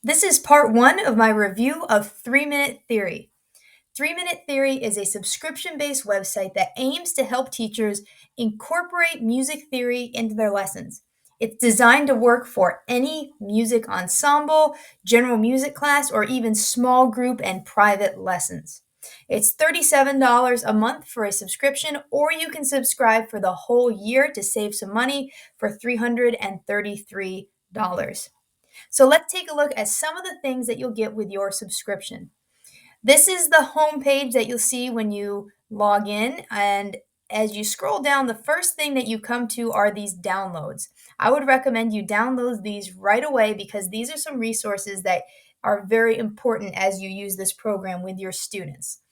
This is part one of my review of 3 Minute Theory. 3 Minute Theory is a subscription based website that aims to help teachers incorporate music theory into their lessons. It's designed to work for any music ensemble, general music class, or even small group and private lessons. It's $37 a month for a subscription, or you can subscribe for the whole year to save some money for $333. So let's take a look at some of the things that you'll get with your subscription. This is the home page that you'll see when you log in. And as you scroll down, the first thing that you come to are these downloads. I would recommend you download these right away because these are some resources that are very important as you use this program with your students.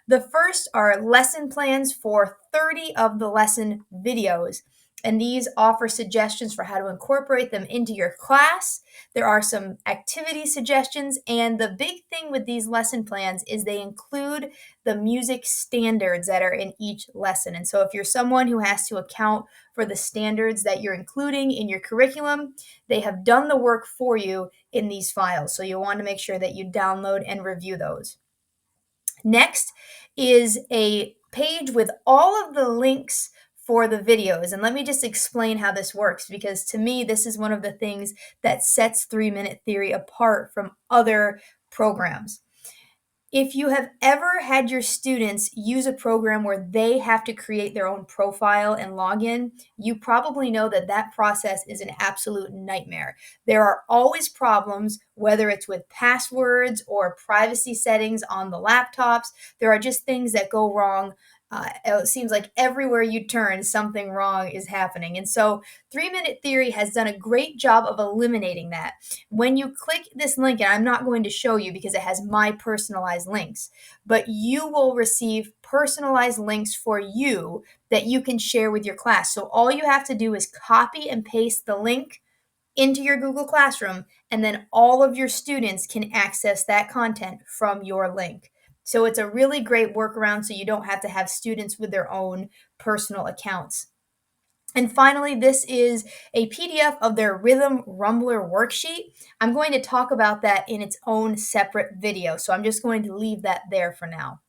The first are lesson plans for 30 of the lesson videos, and these offer suggestions for how to incorporate them into your class. There are some activity suggestions, and the big thing with these lesson plans is they include the music standards that are in each lesson. And so if you're someone who has to account for the standards that you're including in your curriculum, they have done the work for you in these files. So you'll want to make sure that you download and review those. Next is a page with all of the links for the videos. And let me just explain how this works because to me, this is one of the things that sets 3 Minute Theory apart from other programs. If you have ever had your students use a program where they have to create their own profile and login, you probably know that that process is an absolute nightmare. There are always problems, whether it's with passwords or privacy settings on the laptops. There are just things that go wrong. It seems like everywhere you turn, something wrong is happening. And so 3 Minute Theory has done a great job of eliminating that. When you click this link, and I'm not going to show you because it has my personalized links, but you will receive personalized links for you that you can share with your class. So all you have to do is copy and paste the link into your Google Classroom, and then all of your students can access that content from your link. So it's a really great workaround so you don't have to have students with their own personal accounts. And finally, this is a PDF of their Rhythm Rumbler worksheet. I'm going to talk about that in its own separate video, so I'm just going to leave that there for now.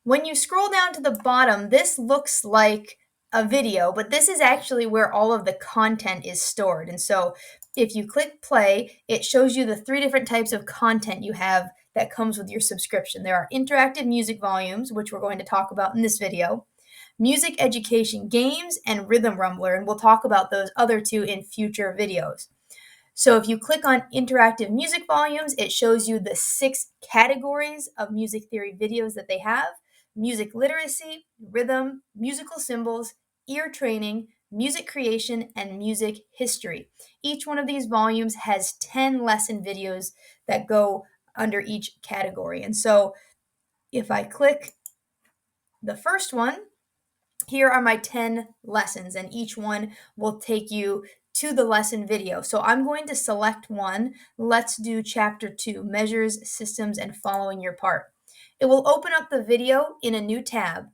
When you scroll down to the bottom, this looks like a video, but this is actually where all of the content is stored. And so if you click play, it shows you the 3 different types of content you have that comes with your subscription. There are interactive music volumes, which we're going to talk about in this video, music education games, and Rhythm Rumbler, and we'll talk about those other two in future videos. So if you click on interactive music volumes, it shows you the 6 categories of music theory videos that they have: music literacy, rhythm, musical symbols, ear training, music creation, and music history. Each one of these volumes has 10 lesson videos that go under each category. And so if I click the first one, here are my 10 lessons, and each one will take you to the lesson video. So I'm going to select one. Let's do chapter 2, measures, systems, and following your part. It will open up the video in a new tab.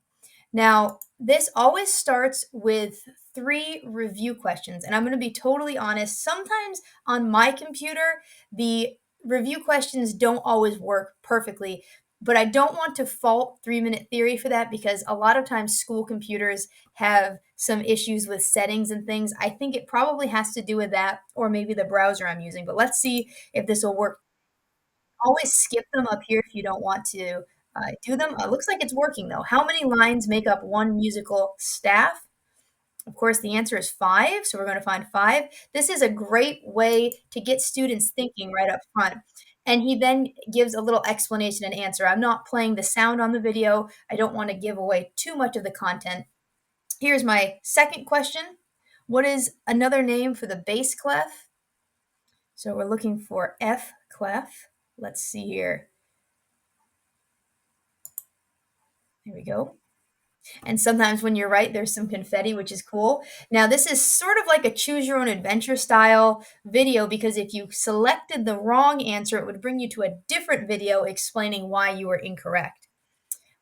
Now, this always starts with 3 review questions, and I'm going to be totally honest. Sometimes on my computer, the review questions don't always work perfectly, but I don't want to fault 3 Minute Theory for that because a lot of times school computers have some issues with settings and things. I think it probably has to do with that or maybe the browser I'm using, but let's see if this will work. Always skip them up here if you don't want to do them. It looks like it's working though. How many lines make up one musical staff? Of course, the answer is 5, so we're going to find 5. This is a great way to get students thinking right up front. And he then gives a little explanation and answer. I'm not playing the sound on the video. I don't want to give away too much of the content. Here's my second question. What is another name for the bass clef? So we're looking for F clef. Let's see here. Here we go. And sometimes when you're right, there's some confetti, which is cool. Now, this is sort of like a choose your own adventure style video because if you selected the wrong answer, it would bring you to a different video explaining why you were incorrect.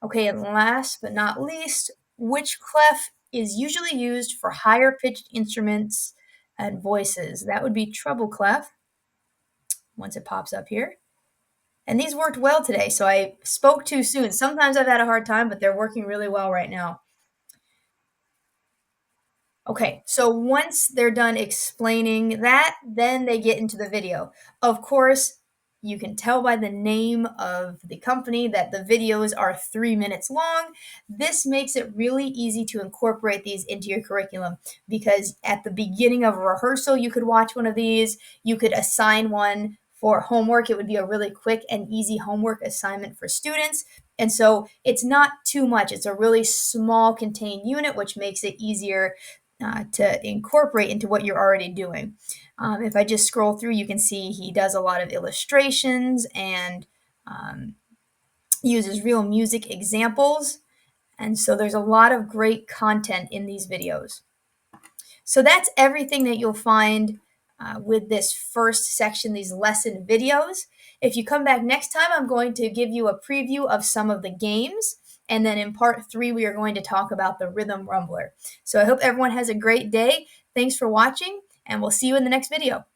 Okay, and last but not least, which clef is usually used for higher pitched instruments and voices? That would be treble clef. once it pops up here. And these worked well today, so I spoke too soon. Sometimes I've had a hard time, but they're working really well right now. Okay, so once they're done explaining that, then they get into the video. Of course, you can tell by the name of the company that the videos are 3 minutes long. This makes it really easy to incorporate these into your curriculum because at the beginning of a rehearsal, you could watch one of these. You could assign one for homework. It would be a really quick and easy homework assignment for students. And so it's not too much. It's a really small contained unit, which makes it easier to incorporate into what you're already doing. If I just scroll through, you can see he does a lot of illustrations and um, uses real music examples. And so there's a lot of great content in these videos. So that's everything that you'll find with this first section, these lesson videos. If you come back next time, I'm going to give you a preview of some of the games. And then in part 3, we are going to talk about the rhythm rumbler. So I hope everyone has a great day. Thanks for watching, and we'll see you in the next video.